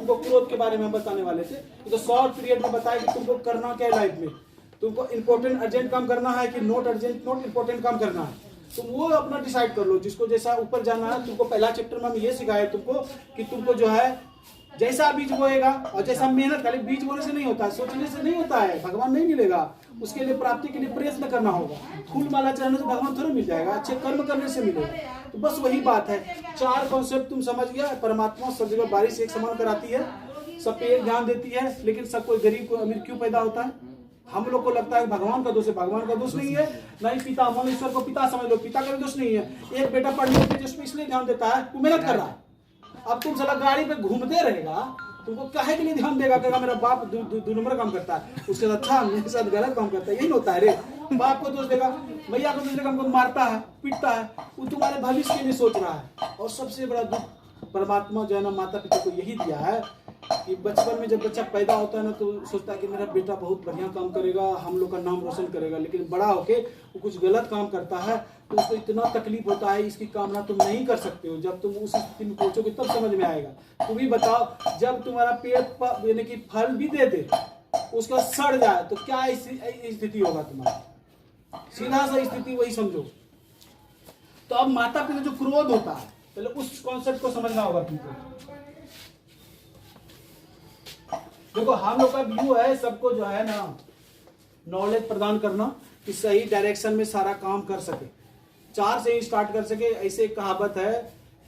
तुमको क्रोध के बारे में हम बताने वाले थे। तो शॉर्ट पीरियड में बताया कि तुमको करना क्या है लाइफ में, तुमको इंपॉर्टेंट अर्जेंट काम करना है कि नॉट अर्जेंट नॉट इंपॉर्टेंट काम करना है, तुम वो अपना डिसाइड कर लो। जिसको जैसा ऊपर जाना है, तुमको पहला चैप्टर में हम ये सिखाया तुमको कि तुमको जो है जैसा बीज बोएगा और जैसा मेहनत, खाली बीज बोने से नहीं होता है, सोचने से नहीं होता है, भगवान नहीं मिलेगा। उसके लिए प्राप्ति के लिए प्रयत्न करना होगा। फूल माला चढ़ाने से भगवान थोड़ा मिल जाएगा, अच्छे कर्म करने से मिलेगा। तो बस वही बात है, 4 कॉन्सेप्ट तुम समझ गया। परमात्मा सब जगह बारिश एक समान कराती है, सब पे एक ध्यान देती है, लेकिन सब कोई गरीब को अमीर क्यों पैदा होता है? हम लोग को लगता है भगवान का दोष है, भगवान का दोष नहीं है। नहीं, पिता मन ईश्वर को पिता समझ लो, पिता का भी दोष नहीं है। एक बेटा पढ़ने पे जिसमें इसलिए ध्यान देता है, वो मेहनत कर रहा है। अब तुम साला गाड़ी पे घूमते रहेगा, तुमको काहे के लिए ध्यान देगा? कहेगा मेरा बाप दो नंबर काम करता है, उसके साथ अच्छा मेरे साथ गलत काम करता है, यही होता है रे। बाप को दोष देगा, भैया को दूसरे काम को मारता है, पीटता है, वो तुम्हारे भविष्य के लिए सोच रहा है। और सबसे बड़ा दुख परमात्मा जो है ना, माता पिता को यही दिया है कि बचपन में जब बच्चा पैदा होता है ना, तो सोचता है कि मेरा बेटा बहुत बढ़िया काम करेगा, हम लोग का नाम रोशन करेगा। लेकिन बड़ा होके वो कुछ गलत काम करता है तो उसको इतना तकलीफ होता है, इसकी कामना तुम नहीं कर सकते हो। जब तुम उस स्थिति में पहुंचोगे तब समझ में आएगा। तुम ही बताओ, जब तुम्हारा पेड़ यानी कि फल भी दे दे, उसका सड़ जाए तो क्या स्थिति होगा तुम्हारा? सीधा सा स्थिति वही समझो। तो अब माता पिता जो क्रोध होता है, पहले उस कॉन्सेप्ट को समझना होगा तुमको। देखो, हम लोग का व्यू है सबको जो है ना नॉलेज प्रदान करना, कि सही डायरेक्शन में सारा काम कर सके, 4 से ही स्टार्ट कर सके। ऐसे एक कहावत है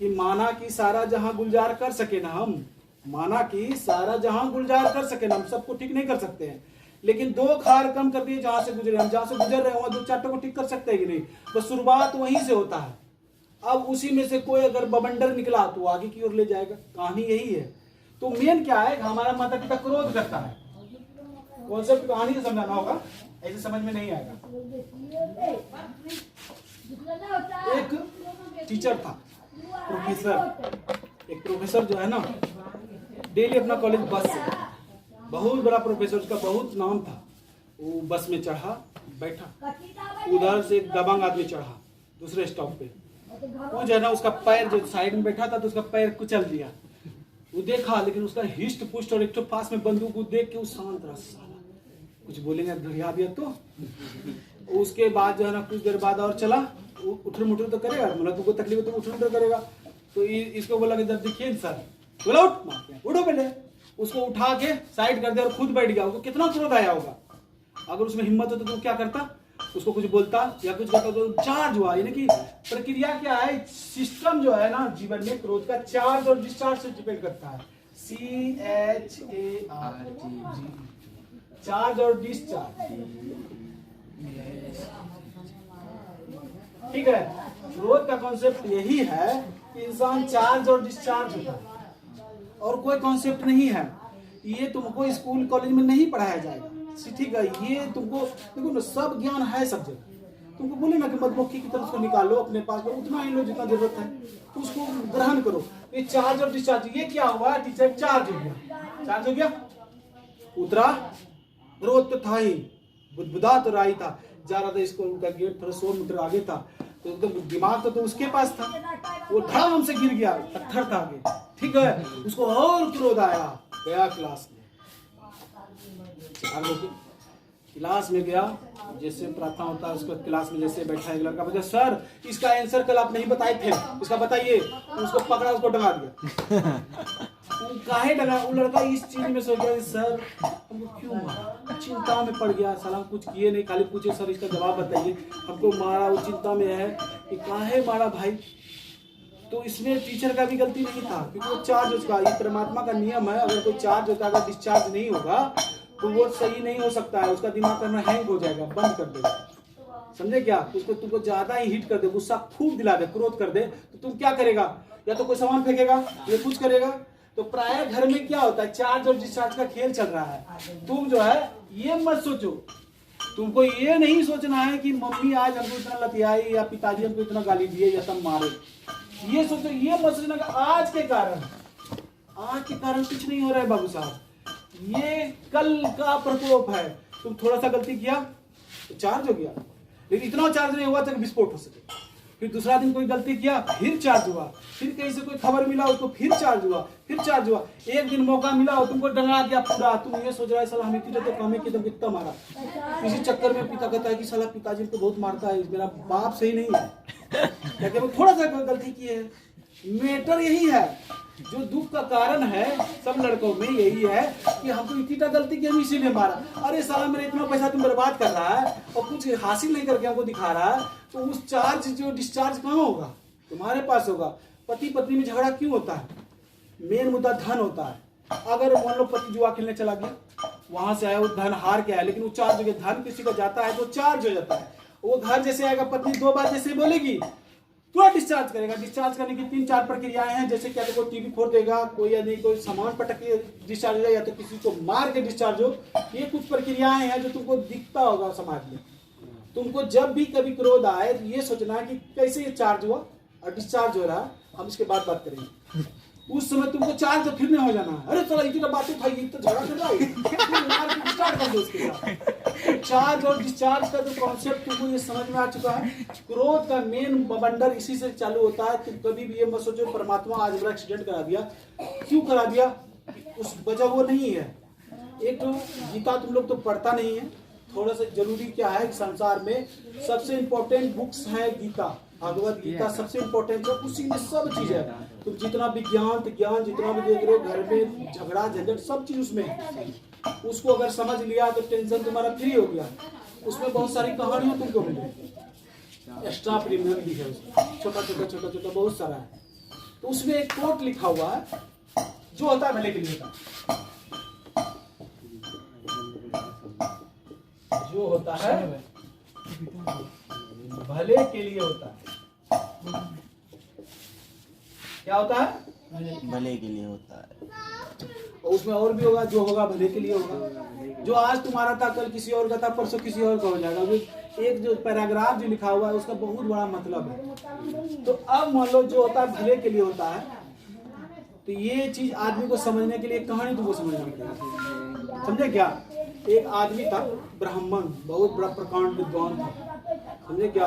कि माना कि सारा जहां गुलजार कर सके ना हम, माना कि सारा जहां गुलजार कर सके ना हम, सबको ठीक नहीं कर सकते हैं, लेकिन 2 खार कम कर दिए जहां से गुजरे हम। जहां से गुजर रहे हैं वहां 2-4 को ठीक कर सकते हैं कि नहीं? बस शुरुआत वहीं से होता है। अब उसी में से कोई अगर बवंडर निकला तो आगे की ओर ले जाएगा। कहानी यही है। तो मेन क्या है, हमारा माता पिता क्रोध करता है। कॉन्सेप्ट कहानी से समझाना होगा, ऐसे समझ में नहीं आएगा। एक टीचर था, प्रोफेसर। एक प्रोफेसर जो है ना, डेली अपना कॉलेज बस से, बहुत बड़ा प्रोफेसर, उसका बहुत नाम था। वो बस में चढ़ा, बैठा, उधर से एक दबंग आदमी चढ़ा दूसरे स्टॉप पे। वो जो है ना, उसका पैर जो साइड में बैठा था तो उसका पैर कुचल दिया। वो देखा, लेकिन उसका हिस्ट पुष्ट और एक तो पास में बंदूक को देख के वो शांत रहा। साला कुछ बोलेंगे घड़िया दिया तो। उसके बाद जो है ना, कुछ देर बाद और चला, उठर मुठर तो करेगा, मतलब तुमको तकलीफ है तो उठर मुठर करेगा। तो इसको बोला कि इधर देखिए सर, बोला उठो पहले। उसको उठा के साइड कर दिया और खुद बैठ गया। उसको कितना क्रोध आया होगा। अगर उसमें हिम्मत होता तो क्या करता? उसको कुछ बोलता या कुछ करता तो चार्ज हुआ। यानी कि प्रक्रिया क्या है, सिस्टम जो है ना जीवन में, क्रोध का चार्ज और डिस्चार्ज से डिपेंड करता है। CHARG, चार्ज और डिस्चार्ज। ठीक है, क्रोध का कॉन्सेप्ट यही है कि इंसान चार्ज और डिस्चार्ज होता है, और कोई कॉन्सेप्ट नहीं है। ये तुमको स्कूल कॉलेज में नहीं पढ़ाया जाएगा, ठीक है? ये तुमको देखो ना, सब ज्ञान है सब जगह। तुमको बोले ना कि मधुमक्खी की तरह उसको निकालो अपने पास में, उतना ही लो जितना जरूरत है, तो उसको ग्रहण करो। ये चार्ज और डिस्चार्ज, ये क्या हुआ? टीचर चार्ज हो गया, चार्ज हो गया, उतरा। क्रोध तो था ही, बुदबुदा तो रहा ही था, जा रहा था स्कूल का गेट थोड़ा 100 मीटर आगे था, तो एकदम दिमाग तो उसके पास था। वो धड़ाम से गिर गया, पत्थर था आगे, ठीक है? उसको और क्रोध आया, गया क्लास में। क्लास में गया, जैसे प्रार्थना होता है उसका, क्लास में जैसे बैठा है लड़का, बोला सर इसका आंसर कल आप नहीं बताए थे, इसका बताइए। उसको पकड़ा, उसको डगा दिया। काहे डगा? वो लड़का इस चीज में सोच गया, सर हमको क्यों मारा? चिंता में पड़ गया। साला कुछ किए नहीं, खाली पूछे सर इसका जवाब बताइए, हमको मारा। वो चिंता में है कि काहे मारा भाई। तो इसमें टीचर का भी गलती नहीं था, क्योंकि वो चार्ज, उसका ये परमात्मा का नियम है। अगर कोई चार्ज होता है, अगर डिस्चार्ज नहीं होगा तो वो सही नहीं हो सकता है। उसका दिमाग करना हैंग हो जाएगा, बंद कर देगा, समझे क्या? उसको तुमको ज्यादा ही हिट कर दे, गुस्सा खूब दिला दे, क्रोध कर दे, तो तुम क्या करेगा? या तो कोई सामान फेंकेगा या कुछ करेगा। तो प्राय घर में क्या होता है, चार्ज और डिस्चार्ज का खेल चल रहा है। तुम जो है ये मत सोचो, तुमको ये नहीं सोचना है कि मम्मी आज हमको इतना लतियाई या पिताजी हमको इतना गाली दिए या तब मारे। ये सोचो, ये मत सोचना कि आज के कारण कुछ नहीं हो रहा है बाबू साहब, ये कल का प्रकोप है। तुम थोड़ा सा गलती किया तो चार्ज हो गया, लेकिन इतना चार्ज नहीं हुआ था कि विस्फोट हो सके। फिर दूसरा दिन कोई गलती किया, फिर चार्ज हुआ, फिर कहीं से कोई खबर मिला उसको, फिर चार्ज हुआ, फिर चार्ज हुआ। एक दिन मौका मिला और तुमको डंगा दिया पूरा, तुम ये सोच रहा है साला हम इतनी तो कम है कि तुम कितना मारा। इसी चक्कर में पिता कहता है कि साला पिताजी को बहुत मारता है, मेरा बाप सही नहीं है, क्या वो थोड़ा सा गलती की है। मैटर यही है, जो दुख का कारण है सब लड़कों में यही है कि हमको इतना गलती की, हम इसीलिए मारा। अरे साला मेरा इतना पैसा तुम बर्बाद कर रहा है और कुछ हासिल नहीं करके हमको दिखा रहा है, तो उस चार्ज जो डिस्चार्ज कहाँ होगा, तुम्हारे पास होगा। पति पत्नी में झगड़ा क्यों होता है? मेन मुद्दा धन होता है। अगर मान लो पति जुआ खेलने चला गया, वहां से आया वो धन हार के आया, लेकिन वो चार्ज हो गया, धन किसी का जाता है तो चार्ज हो जाता है। वो घर जैसे आएगा, पत्नी 2 बार जैसे बोलेगी तुरंत डिस्चार्ज करेगा। डिस्चार्ज करने की 3-4 प्रक्रियाएं हैं, जैसे क्या तो कोई टीवी फोड़ देगा, कोई या नहीं कोई सामान पटक के डिस्चार्ज हो जाए, या तो किसी को मार के डिस्चार्ज हो। ये कुछ प्रक्रियाएं हैं जो तुमको दिखता होगा समाज में। तुमको जब भी कभी क्रोध आए तो ये सोचना है कि कैसे ये चार्ज हुआ और डिस्चार्ज हो रहा है, हम इसके बाद बात करेंगे। उस समय तुमको चार्ज तो फिर नहीं हो जाना, अरे चलो इतनी बातें उठाई तो झगड़ा कर रहा है, मार के डिस्चार्ज कर दो उसके साथ। चार्ज और डिस्चार्ज का जो कॉन्सेप्ट तुमको ये समझ में आ चुका है। क्रोध का मेन बवंडर इसी से चालू होता है। तुम कभी भी ये मत सोचो परमात्मा आज मेरा एक्सीडेंट करा दिया, क्यों करा दिया, उस वजह वो नहीं है। एक तो गीता तुम लोग तो पढ़ता नहीं है, थोड़ा सा जरूरी क्या है, संसार में सबसे इम्पोर्टेंट बुक्स है गीता, भगवत गीता सबसे इम्पोर्टेंट है, उसी में सब चीज है। तुम जितना विज्ञान जितना भी देख रहे हो, घर में झगड़ा झंझट सब चीज उसमें है। उसको अगर समझ लिया तो टेंशन तुम्हारा फ्री हो गया। उसमें बहुत सारी कहानियां तुमको मिलेगी, एक्स्ट्रा प्रीमियम भी है उसमें, छोटा छोटा बहुत सारा है। तो उसमें एक कोट लिखा हुआ है, जो होता है भले के लिए होता है, जो होता है भले के लिए होता है। क्या होता है? भले के लिए होता है। और उसमें और भी होगा, जो होगा भले के लिए होगा। जो आज तुम्हारा था कल किसी और का था, परसों किसी और का हो जाएगा। एक जो पैराग्राफ जो लिखा हुआ है उसका बहुत बड़ा मतलब है। तो अब मान लो जो होता है भले के लिए होता है, तो ये चीज आदमी को समझने के लिए कहानी तुमको समझना पड़ेगा। समझे क्या? एक आदमी था ब्राह्मण, बहुत बड़ा प्रकांड विद्वान था, समझे क्या?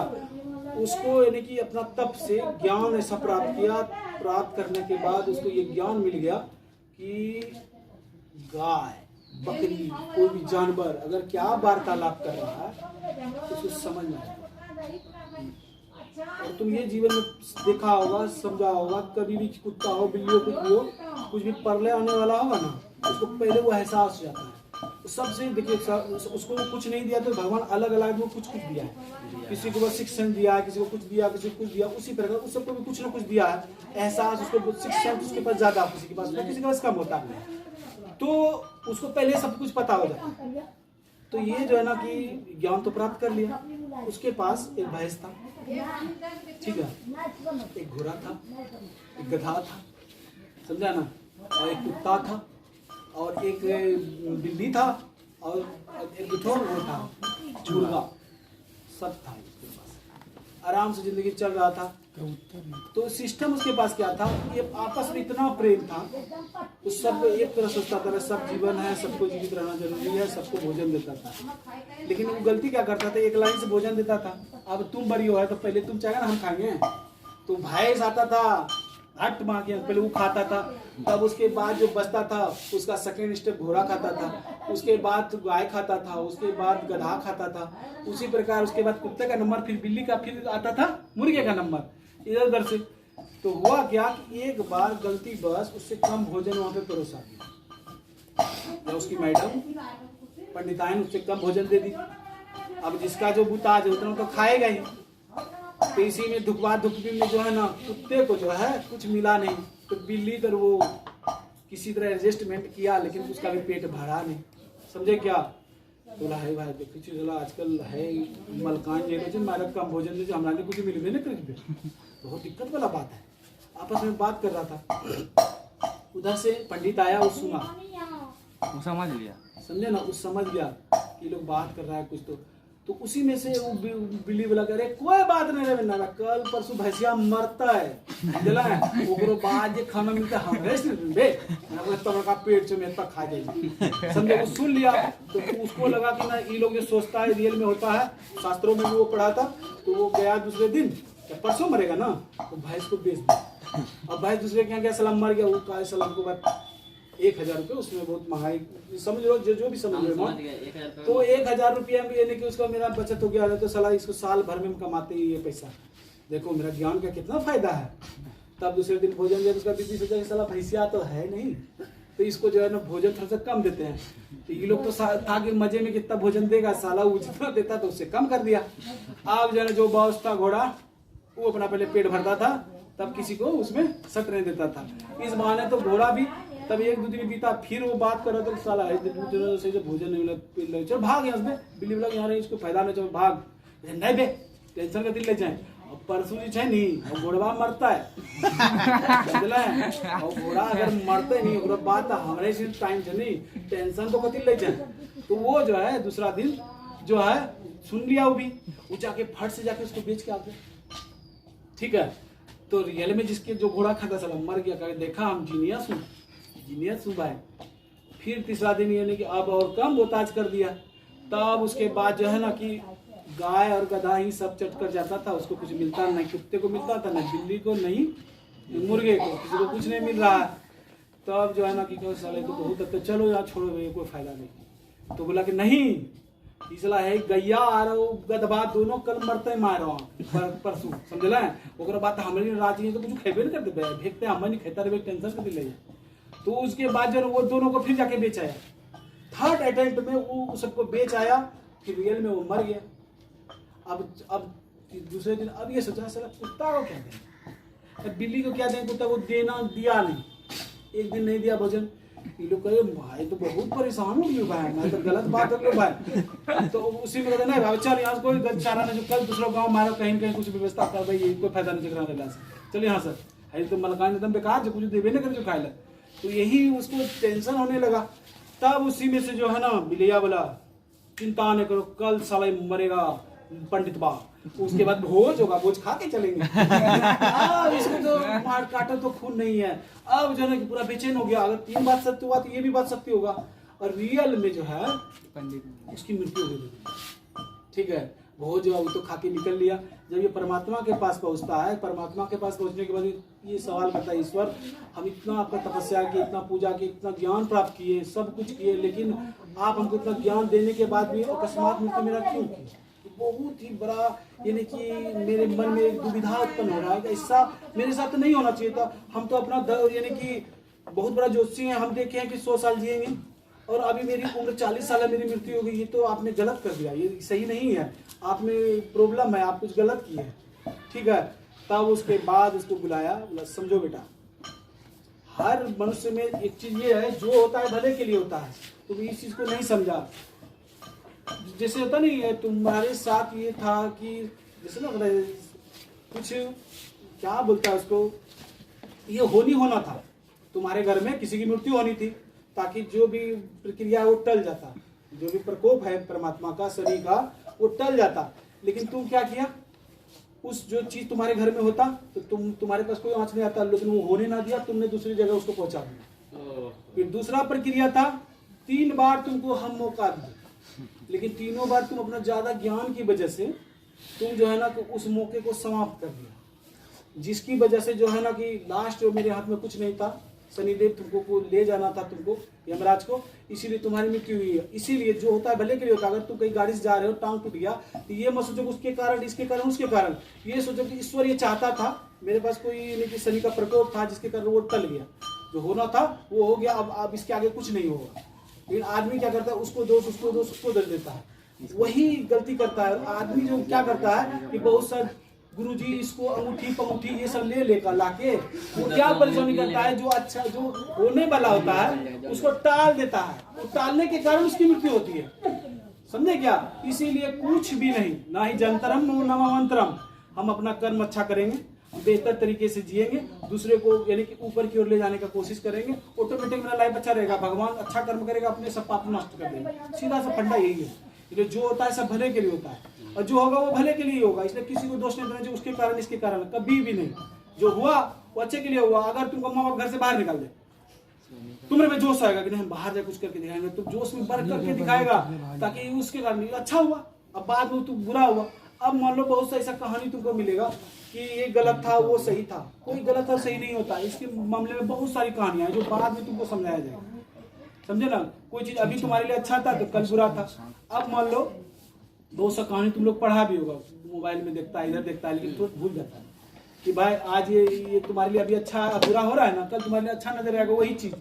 उसको यानी कि अपना तप से ज्ञान ऐसा प्राप्त किया, प्राप्त करने के बाद उसको ये ज्ञान मिल गया कि गाय बकरी कोई भी जानवर अगर क्या वार्तालाप कर रहा है तो उसको समझ में आएगा। और तुम ये जीवन में देखा होगा, समझा होगा, कभी भी कुत्ता हो बिल्ली हो कुछ भी हो, कुछ भी परले आने वाला होगा ना, उसको पहले वो एहसास हो जाता है। सबसे देखिए उसको कुछ नहीं दिया तो भगवान अलग अलग वो कुछ दिया है। किसी को बस शिक्षण दिया, किसी को कुछ दिया, किसी को कुछ दिया, उसी प्रकार उस सबको भी कुछ ना कुछ दिया है। एहसास उसको शिक्षण उसके पास ज्यादा, किसी के पास कम होता है, तो उसको पहले सब कुछ पता हो जाता। तो ये जो है ना कि ज्ञान तो प्राप्त कर लिया। उसके पास एक भैंस था, ठीक है, एक घोड़ा था, एक गधा था, समझा ना, और एक कुत्ता था, और एक बिल्ली था, और एक वो था मुर्गा, सब था उसके पास। आराम से जिंदगी चल रहा था। तो सिस्टम उसके पास क्या था, ये आपस में इतना प्रेम था, उस सब एक तरह सोचता था सब जीवन है, सबको जीवित रहना जरूरी है, सबको भोजन देता था। लेकिन वो गलती क्या करता था, एक लाइन से भोजन देता था। अब तुम बड़ी हो है तो पहले तुम चाहेगा ना हम खाएंगे, तो भैंस आता था हट मार के पहले वो खाता था, तब उसके बाद जो बचता था उसका सेकेंड स्टेप घोड़ा खाता था, उसके बाद गाय खाता था, उसके बाद गधा खाता था, उसी प्रकार उसके बाद कुत्ते का नंबर, फिर बिल्ली का, फिर आता था मुर्गे का नंबर, इधर उधर से। तो हुआ क्या कि एक बार गलती बस उससे कम भोजन वहां पे परोसा दिया, उसकी मैडम पंडिताइन उससे कम भोजन दे दी। अब जिसका जो बुताज है उतना तो खाएगा ही। तो इसी में दुखवा दुखी में जो है ना, कुत्ते को जो है कुछ मिला नहीं, तो बिल्ली तर वो किसी तरह एडजस्टमेंट किया, लेकिन उसका भी पेट भरा नहीं। समझे क्या? बोला है भाई देखो चीज आजकल है मलकान जो मारा कम भोजन दे, हमारे कुछ मिल ना करीब, बहुत दिक्कत वाला बात है। आपस में बात कर रहा था, उधर से पंडित आया, वो सुना, वो समझ लिया, समझे ना, उस समझ गया कि लोग बात कर रहा है कुछ। तो उसी में से वो बिल्ली वाला कह रहे कोई बात नहीं रे ना, कल परसों भैंसिया मरता है, जला है ओकरो बाद ये खाना मिलता है, हम रेस्ट बे तब का पेट से में तक खा जाएगी। समझे? वो सुन लिया तो उसको लगा कि ना ये लोग जो सोचता है रियल में होता है, शास्त्रों में भी वो पढ़ा था। तो वो गया दूसरे दिन जब परसों मरेगा ना तो भैंस को बेच दो। अब भैंस दूसरे के यहाँ गया, सलाम मर गया, वो का सलाम को बाद 1000 रुपये, उसमें बहुत महंगाई समझ लो, जो भी समझ लो। तो 1000 रुपया में यानी कि उसका मेरा बचत हो गया, तो साला इसको साल भर में कमाते ही ये पैसा। देखो मेरा ज्ञान का कितना फायदा है। तब दूसरे दिन भोजन जब उसका बीबी सोचा कि साला भैंसिया तो है नहीं, तो इसको जो है ना भोजन थोड़ा सा कम देते हैं। तो ये लोग तो था कि मजे में कितना भोजन देगा, साला वो जितना देता तो उससे कम कर दिया। अब जो है ना जो बॉस था घोड़ा, वो अपना पहले पेट भरता था, तब किसी को उसमें सट नहीं देता था। इस बहाने तो घोड़ा भी तब 1-2 दिन बीता, फिर वो बात कर रहा था, साला सही से भोजन नहीं मिला, चलो भाग यहाँ से, बिल्ली बोला यहाँ नहीं, इसको फायदा नहीं, चलो भाग। नहीं बे टेंशन का दिल ले जाए, अब परसों जी नहीं, अब घोड़वा मरता है और घोड़ा अगर मरते नहीं और बात हमारे से टाइम से नहीं, टेंशन तो कति ले जाए। तो वो जो है दूसरा दिन जो है सुन लिया, वो जाके फट से जाके उसको बेच के आ गया। ठीक है, तो रियल में जिसके जो घोड़ा खाता साला मर गया, कहे देखा हम जीनियस हूँ भाई। फिर तीसरा दिन यानी कि अब और कम बोताज कर दिया। तब उसके बाद जो है ना कि गाय और गधा ही सब चट कर जाता था, उसको कुछ मिलता नहीं, कुत्ते को मिलता था नहीं, बिल्ली को नहीं, मुर्गे को, किसी को कुछ नहीं मिल रहा है। तब जो है ना कि साले तो बहुत अच्छा, चलो यार छोड़ो भैया कोई फायदा नहीं। तो बोला कि नहीं, इसला है गैया और गधबा दोनों कल मरते मारो परसों, समझला है। ओकरा बात हमारे राजी है तो कुछ खेबे नहीं करते, भेजते हम नहीं खेता रहे, टेंशन कर ले। तो उसके बाद जो वो दोनों को फिर जाके बेच आया, थर्ड अटेम्प्ट में वो सबको बेच आया, कि रियल में वो मर गया। अब दूसरे दिन अब ये सोचा साला कुत्ता को क्या दें, बिल्ली को क्या दें, कुत्ता को देना दिया नहीं, एक दिन नहीं दिया भोजन। ये लोग कहे भाई तो बहुत परेशान हो गए भाई, मैं तो गलत बात हो गई भाई। तो उसी में कहते नहीं भाई चल यहाँ कोई चारा नहीं, जो कल दूसरा गाँव मारा कहीं कहीं कुछ व्यवस्था कर भाई, कोई फायदा नहीं चल रहा से, चल यहाँ सर है तो मलकान एकदम बेकार जो कुछ देवे नहीं कर जो खाए। तो यही उसको टेंशन होने लगा। तब उसी में से जो है ना बिलिया बोला चिंता नहीं करो, कल साला मरेगा पंडित बा, उसके बाद भोज होगा, भोज खा के चलेंगे। अब इसको तो मार काटा तो खून नहीं है। अब जो है ना पूरा बेचैन हो गया, अगर 3 बात सत्य हुआ तो ये भी बात सत्य होगा। और रियल में जो है पंडित उसकी मृत्यु हो गई। ठीक है, भोज जो वो तो खा के निकल लिया। जब ये परमात्मा के पास पहुंचता है, परमात्मा के पास पहुंचने के बाद ये सवाल करता है, ईश्वर हम इतना आपका तपस्या किए, इतना पूजा की, इतना ज्ञान प्राप्त किए, सब कुछ किए, लेकिन आप हमको इतना ज्ञान देने के बाद भी अकस्मात मृत्यु मेरा क्यों की? बहुत ही बड़ा यानी कि मेरे मन में एक दुविधा उत्पन्न हो रहा है कि ऐसा मेरे साथ तो नहीं होना चाहिए था। हम तो अपना यानी कि बहुत बड़ा ज्योतिषी है, हम देखे हैं कि 100 साल जिएंगे और अभी मेरी उम्र 40 साल है, मेरी मृत्यु हो गई। ये तो आपने गलत कर दिया, ये सही नहीं है, आप में प्रॉब्लम है, आप कुछ गलत किए हैं। ठीक है, तब उसके बाद उसको बुलाया, बोला समझो बेटा, हर मनुष्य में एक चीज ये है, जो होता है भले के लिए होता है। तुम इस चीज को नहीं समझा। जैसे होता नहीं है तुम्हारे साथ ये था कि जैसे ना कुछ क्या बोलता है उसको, ये होना था, तुम्हारे घर में किसी की मृत्यु होनी थी, ताकि जो भी प्रक्रिया वो टल जाता, जो भी प्रकोप है परमात्मा का शनि का वो टल जाता। लेकिन तुम क्या किया, उस जो चीज तुम्हारे घर में होता तो तुम्हारे पास कोई आंच नहीं आता, लेकिन वो होने ना दिया, तुमने दूसरी जगह उसको पहुंचा दिया। फिर दूसरा प्रक्रिया था, 3 बार तुमको हम मौका दिए, लेकिन तीनों बार तुम अपना ज्यादा ज्ञान की वजह से तुम जो है ना कि उस मौके को समाप्त कर दिया, जिसकी वजह से जो है ना कि लास्ट जो मेरे हाथ में कुछ नहीं था, शनिदेव तुमको को ले जाना था, तुमको यमराज को, इसीलिए तुम्हारी मृत्यु हुई है। इसीलिए जो होता है भले के लिए होता है। अगर तुम कहीं गाड़ी से जा रहे हो, टांग टूट गया, तो ये मत सोचो उसके कारण, इसके कारण, उसके कारण, ये सोचो कि ईश्वर ये चाहता था, मेरे पास कोई शनि का प्रकोप था जिसके कारण वो टल गया, जो होना था वो हो गया, अब इसके आगे कुछ नहीं होगा। लेकिन आदमी क्या करता है, उसको दोष उसको दे देता है, वही गलती करता है। आदमी जो क्या करता है कि बहुत सा गुरुजी इसको अंगूठी पंगूठी ये सब ले लेकर लाके वो क्या परेशानी करता है, जो अच्छा जो होने वाला होता है उसको टाल देता है, वो टालने के कारण उसकी मृत्यु होती है। समझे क्या? इसीलिए कुछ भी नहीं, ना ही जंतरम न मंत्रम, हम अपना कर्म अच्छा करेंगे, बेहतर तरीके से जिएंगे, दूसरे को यानी कि ऊपर की ओर ले जाने का कोशिश करेंगे, ऑटोमेटिक मेरा लाइफ अच्छा रहेगा। भगवान अच्छा कर्म करेगा, अपने सब पाप नष्ट कर देंगे। सीधा सा फंडा यही है, जो होता है सब भले के लिए होता है, और जो होगा वो भले के लिए होगा। इसलिए किसी को दोष नहीं देना चाहिए उसके कारण इसके कारण, कभी भी नहीं। जो हुआ वो अच्छे के लिए हुआ। अगर तुमको माँ बाप घर से बाहर निकाल दे, तुम्हारे में जोश आएगा कि नहीं हम बाहर जाकर कुछ करके दिखाएंगे, तुम जोश में बढ़ करके दिखाएगा ताकि उसके कारण अच्छा हुआ, अब बाद में तुम बुरा हुआ। अब मान लो बहुत सा ऐसा कहानी तुमको मिलेगा कि ये गलत था वो सही था। कोई गलत और सही नहीं होता। इसके मामले में बहुत सारी कहानियां हैं जो बाद में तुमको समझाया जाएगा, समझे ना। कोई चीज अभी तुम्हारे लिए अच्छा था तो कल बुरा था। अब मान लो 200 कहानी तुम लोग पढ़ा भी होगा, मोबाइल में देखता है, इधर देखता है, लेकिन तुरंत भूल जाता है कि भाई आज ये तुम्हारे लिए अभी अच्छा बुरा हो रहा है ना, कल तुम्हारे लिए अच्छा नजर आएगा वही चीज।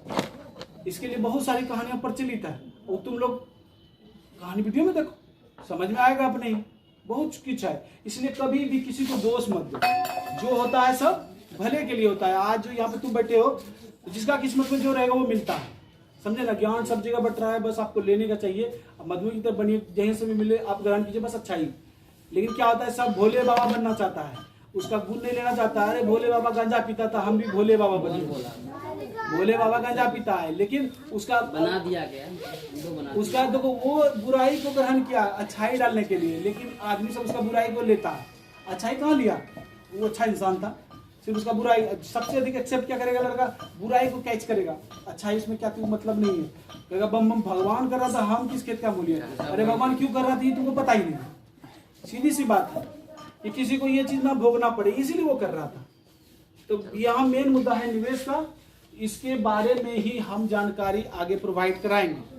इसके लिए बहुत सारी कहानियां प्रचलित है, वो तुम लोग कहानी वीडियो में देखो, समझ में आएगा अपने ही। बहुत कुछ है, इसलिए कभी भी किसी को दोष मत दो। जो होता है सब भले के लिए होता है। आज जो यहाँ पे तुम बैठे हो, जिसका किस्मत में जो रहेगा वो मिलता है, समझे ना। ज्ञान सब जगह बट रहा है, बस आपको लेने का चाहिए। अब मधु की तरफ बनिए, जहीं से भी मिले आप ग्रहण कीजिए, बस अच्छा ही। लेकिन क्या होता है, सब भोले बाबा बनना चाहता है, उसका गुण नहीं लेना चाहता है। अरे भोले बाबा गांजा पीता था, हम भी भोले बाबा बने। भोले बाबा गांजा पीता है, लेकिन उसका बना दिया गया, उसका देखो वो बुराई को ग्रहण किया अच्छाई डालने के लिए, लेकिन आदमी सब उसका बुराई को लेता है। अच्छाई कहाँ लिया, वो अच्छा इंसान था, सिर्फ उसका बुराई। सबसे अधिक एक्सेप्ट क्या करेगा लड़का, बुराई को कैच करेगा। अच्छाई इसमें क्या कोई मतलब नहीं है, कहेगा बम बम भगवान कर रहा था, हम किस खेत का मूल्य। अरे भगवान क्यों कर रहा था ये तुमको पता ही नहीं। सीधी सी बात है कि किसी को ये चीज ना भोगना पड़े, इसीलिए वो कर रहा था। तो यहाँ मेन मुद्दा है निवेश का, इसके बारे में ही हम जानकारी आगे प्रोवाइड कराएंगे।